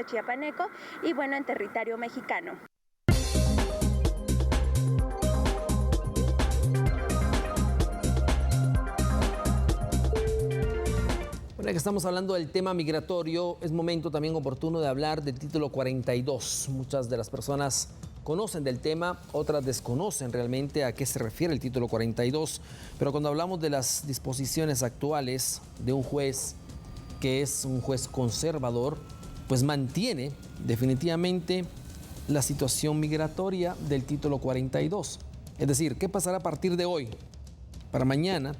chiapaneco y bueno, en territorio mexicano. Bueno, ya que estamos hablando del tema migratorio, es momento también oportuno de hablar del título 42. Muchas de las personas conocen del tema, otras desconocen realmente a qué se refiere el título 42, pero cuando hablamos de las disposiciones actuales de un juez que es un juez conservador, pues mantiene definitivamente la situación migratoria del título 42. Es decir, ¿qué pasará a partir de hoy para mañana?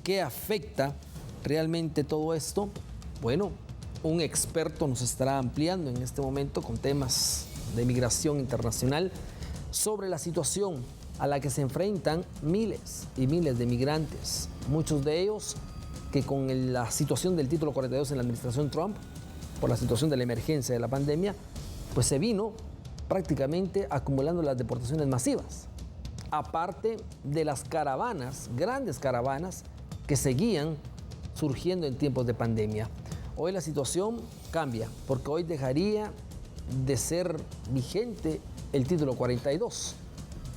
¿Qué afecta realmente todo esto? Bueno, un experto nos estará ampliando en este momento con temas de migración internacional sobre la situación a la que se enfrentan miles y miles de migrantes, muchos de ellos que con la situación del título 42 en la administración Trump, por la situación de la emergencia de la pandemia, pues se vino prácticamente acumulando las deportaciones masivas, aparte de las caravanas, grandes caravanas que seguían surgiendo en tiempos de pandemia. Hoy la situación cambia, porque hoy dejaría de ser vigente el título 42,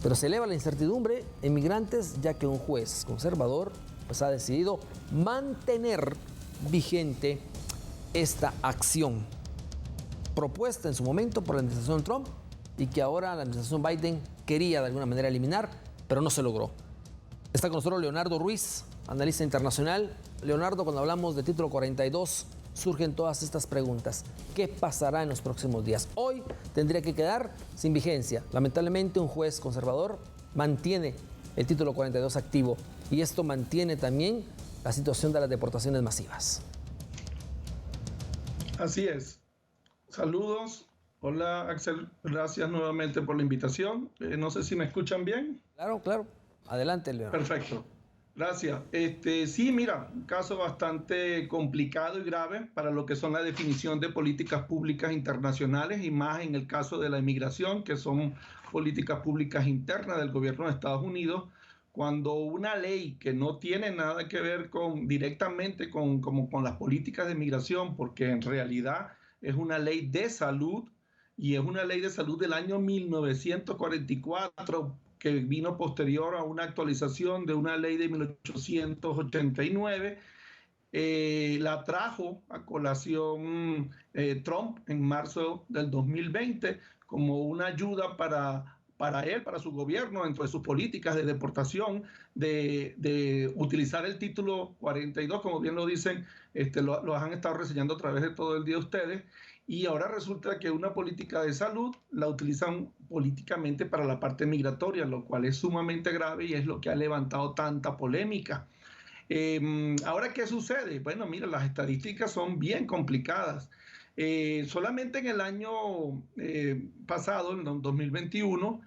pero se eleva la incertidumbre en migrantes, ya que un juez conservador pues ha decidido mantener vigente esta acción propuesta en su momento por la administración Trump y que ahora la administración Biden quería de alguna manera eliminar, pero no se logró. Está con nosotros Leonardo Ruiz, analista internacional. Leonardo, cuando hablamos de título 42, surgen todas estas preguntas. ¿Qué pasará en los próximos días? Hoy tendría que quedar sin vigencia. Lamentablemente, un juez conservador mantiene el título 42 activo y esto mantiene también la situación de las deportaciones masivas. Así es. Saludos. Hola, Axel. Gracias nuevamente por la invitación. No sé si me escuchan bien. Claro, claro. Adelante, Leonardo. Perfecto. Gracias. Sí, mira, un caso bastante complicado y grave para lo que son la definición de políticas públicas internacionales y más en el caso de la inmigración, que son políticas públicas internas del gobierno de Estados Unidos, cuando una ley que no tiene nada que ver directamente con las políticas de migración, porque en realidad es una ley de salud y es una ley de salud del año 1944, que vino posterior a una actualización de una ley de 1889, la trajo a colación Trump en marzo del 2020 como una ayuda para él, para su gobierno, dentro de sus políticas de deportación, de utilizar el título 42, como bien lo dicen, lo han estado reseñando a través de todo el día ustedes, y ahora resulta que una política de salud la utilizan políticamente para la parte migratoria, lo cual es sumamente grave y es lo que ha levantado tanta polémica. Ahora, ¿qué sucede? Bueno, mira, las estadísticas son bien complicadas. Solamente en el año pasado, en 2021,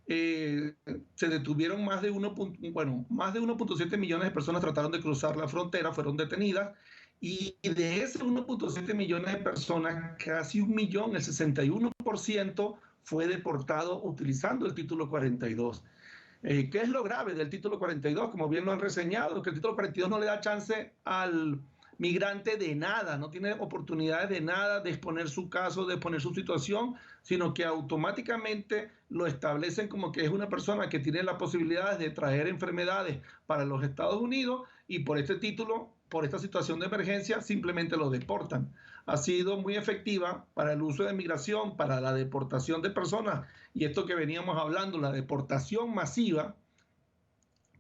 se detuvieron más de 1.7 millones de personas trataron de cruzar la frontera, fueron detenidas, y de ese 1.7 millones de personas, casi 1 millón, el 61%, fue deportado utilizando el título 42. ¿Qué es lo grave del título 42? Como bien lo han reseñado, que el título 42 no le da chance al migrante de nada, no tiene oportunidades de nada, de exponer su caso, de exponer su situación, sino que automáticamente lo establecen como que es una persona que tiene las posibilidades de traer enfermedades para los Estados Unidos y por este título, por esta situación de emergencia, simplemente lo deportan. Ha sido muy efectiva para el uso de migración, para la deportación de personas, y esto que veníamos hablando, la deportación masiva,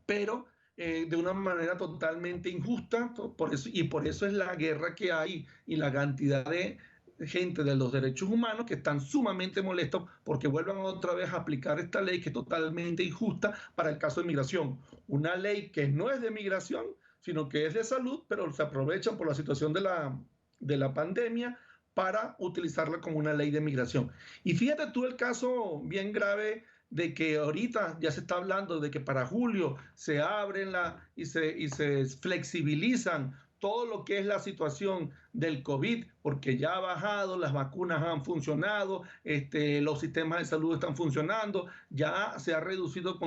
pero de una manera totalmente injusta, por eso es la guerra que hay y la cantidad de gente de los derechos humanos que están sumamente molestos porque vuelvan otra vez a aplicar esta ley que es totalmente injusta para el caso de migración. Una ley que no es de migración, sino que es de salud, pero se aprovechan por la situación de la pandemia para utilizarla como una ley de migración. Y fíjate tú el caso bien grave de que ahorita ya se está hablando de que para julio se abren y se flexibilizan todo lo que es la situación del COVID, porque ya ha bajado, las vacunas han funcionado, los sistemas de salud están funcionando, ya se ha reducido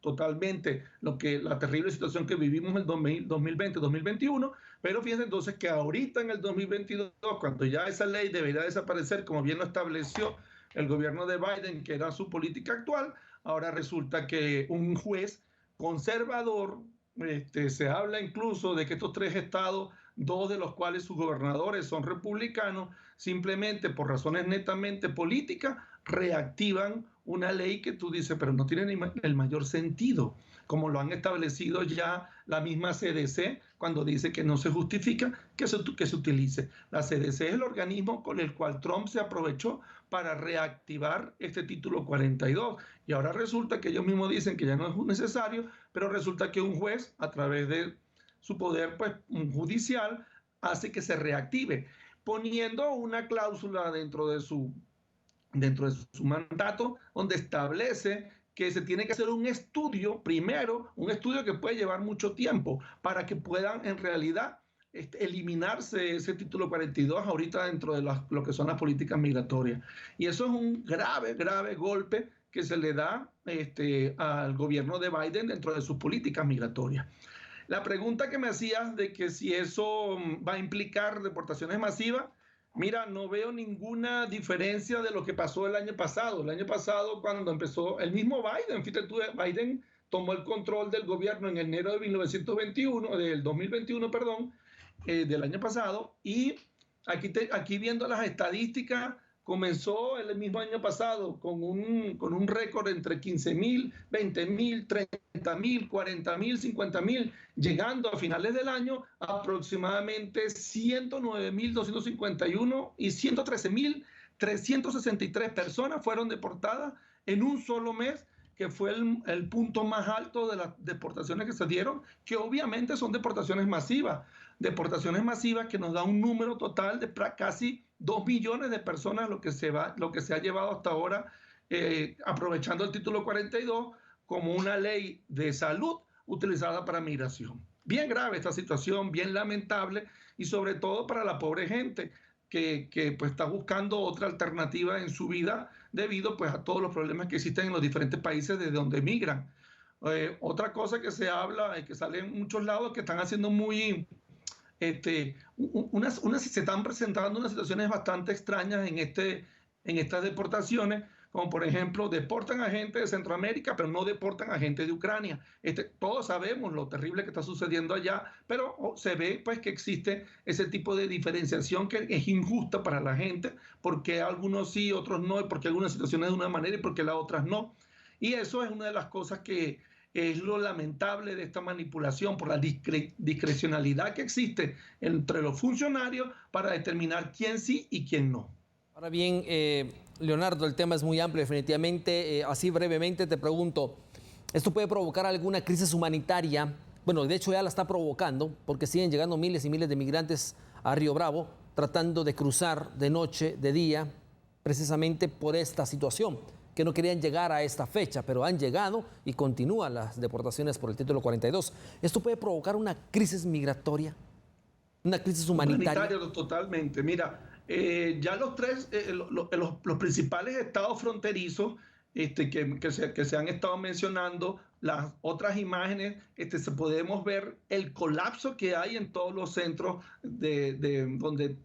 totalmente la terrible situación que vivimos en el 2020-2021, pero fíjense entonces que ahorita en el 2022, cuando ya esa ley debería desaparecer, como bien lo estableció el gobierno de Biden, que era su política actual, ahora resulta que un juez conservador, se habla incluso de que estos 3 estados, 2 de los cuales sus gobernadores son republicanos, simplemente por razones netamente políticas, reactivan una ley que tú dices, pero no tiene ni el mayor sentido, como lo han establecido ya la misma CDC, cuando dice que no se justifica que se utilice. La CDC es el organismo con el cual Trump se aprovechó para reactivar este título 42. Y ahora resulta que ellos mismos dicen que ya no es necesario, pero resulta que un juez, a través de su poder judicial, hace que se reactive, poniendo una cláusula dentro de su mandato, donde establece que se tiene que hacer un estudio, primero, un estudio que puede llevar mucho tiempo, para que puedan en realidad eliminarse ese título 42 ahorita dentro de lo que son las políticas migratorias. Y eso es un grave, grave golpe que se le da al gobierno de Biden dentro de sus políticas migratorias. La pregunta que me hacías de que si eso va a implicar deportaciones masivas, mira, no veo ninguna diferencia de lo que pasó el año pasado. El año pasado, cuando empezó el mismo Biden, fíjate tú, Biden tomó el control del gobierno en enero de 1921, del 2021, perdón, del año pasado, y aquí viendo las estadísticas, comenzó el mismo año pasado con un récord entre 15,000, 20,000, 30,000, 40,000, 50,000, llegando a finales del año a aproximadamente 109,251 y 113,363 personas fueron deportadas en un solo mes, que fue el punto más alto de las deportaciones que se dieron, que obviamente son deportaciones masivas que nos da un número total de casi 2 millones de personas, lo que se ha llevado hasta ahora, aprovechando el título 42 como una ley de salud utilizada para migración. Bien grave esta situación, bien lamentable, y sobre todo para la pobre gente que pues está buscando otra alternativa en su vida debido pues a todos los problemas que existen en los diferentes países desde donde emigran. Otra cosa que se habla y que sale en muchos lados, que están haciendo se están presentando unas situaciones bastante extrañas en estas deportaciones, como por ejemplo, deportan a gente de Centroamérica, pero no deportan a gente de Ucrania. Todos sabemos lo terrible que está sucediendo allá, pero se ve pues que existe ese tipo de diferenciación que es injusta para la gente, porque algunos sí, otros no, y porque algunas situaciones de una manera y porque las otras no. Y eso es una de las cosas que es lo lamentable de esta manipulación, por la discrecionalidad que existe entre los funcionarios para determinar quién sí y quién no. Ahora bien, Leonardo, el tema es muy amplio, definitivamente. Así brevemente te pregunto, ¿esto puede provocar alguna crisis humanitaria? Bueno, de hecho ya la está provocando, porque siguen llegando miles y miles de migrantes a Río Bravo, tratando de cruzar de noche, de día, precisamente por esta situación, que no querían llegar a esta fecha, pero han llegado y continúan las deportaciones por el título 42. ¿Esto puede provocar una crisis migratoria? ¿Una crisis humanitaria? Totalmente. Mira, ya los principales estados fronterizos que se han estado mencionando, las otras imágenes, podemos ver el colapso que hay en todos los centros donde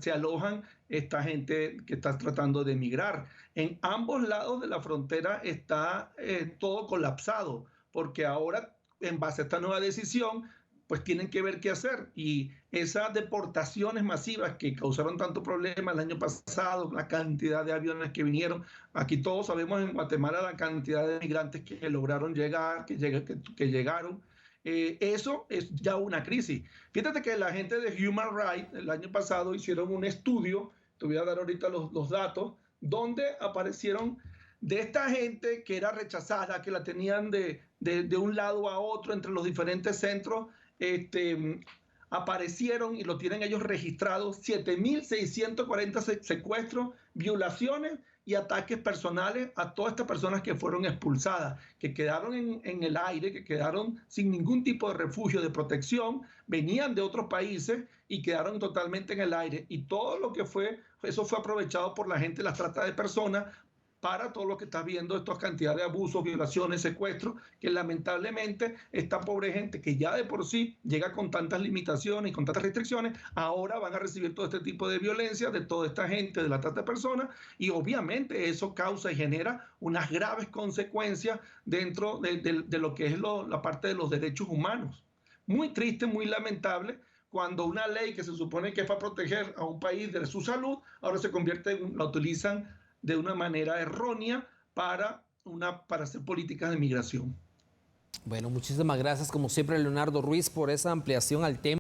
se alojan esta gente que está tratando de emigrar. En ambos lados de la frontera está todo colapsado, porque ahora, en base a esta nueva decisión, pues tienen que ver qué hacer. Y esas deportaciones masivas que causaron tanto problema el año pasado, la cantidad de aviones que vinieron, aquí todos sabemos en Guatemala la cantidad de migrantes que lograron llegar, que llegaron. Eso es ya una crisis. Fíjate que la gente de Human Rights el año pasado hicieron un estudio, te voy a dar ahorita los datos, donde aparecieron de esta gente que era rechazada, que la tenían de un lado a otro entre los diferentes centros. Aparecieron, y lo tienen ellos registrados, 7,640 secuestros, violaciones y ataques personales a todas estas personas que fueron expulsadas, que quedaron en el aire, que quedaron sin ningún tipo de refugio, de protección, venían de otros países y quedaron totalmente en el aire. Y todo lo que eso fue aprovechado por la gente de las trata de personas para todo lo que estás viendo, estas cantidades de abusos, violaciones, secuestros, que lamentablemente esta pobre gente que ya de por sí llega con tantas limitaciones y con tantas restricciones, ahora van a recibir todo este tipo de violencia de toda esta gente, de la trata de personas, y obviamente eso causa y genera unas graves consecuencias dentro de lo que es la parte de los derechos humanos. Muy triste, muy lamentable, cuando una ley que se supone que es para proteger a un país de su salud, ahora se convierte la utilizan de una manera errónea para hacer políticas de migración. Bueno, muchísimas gracias como siempre, Leonardo Ruiz, por esa ampliación al tema.